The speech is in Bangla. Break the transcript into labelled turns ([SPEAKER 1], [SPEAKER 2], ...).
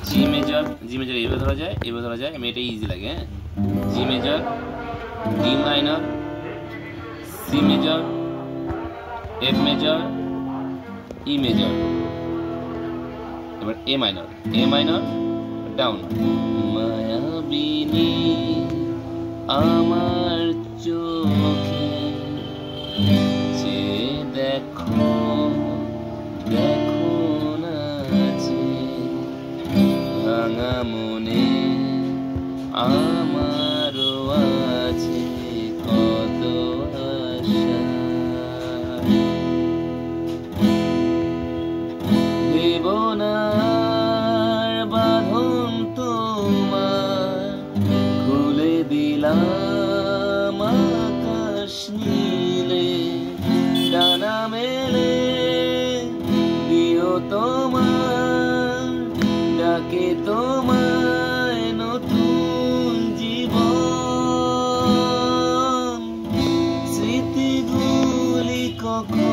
[SPEAKER 1] জি মেজর এইভাবে ধরা যায়, আমি এটাই ইজি লাগে। হ্যাঁ, G major, D minor, C major, F major, E major, এবার এ মাইনর ডাউন। মায়াবিনী আমার চোখে যে দেখো না যে ভাঙা মনে আমারও আছে কত আশা। দেবনার বাঁধন তোমার খুলে দিলাম আকাশ নীলে, ডানা মেলে দিও তোমার ডাকে তোমায় নতুন জীবন, স্মৃতিগুলি কখন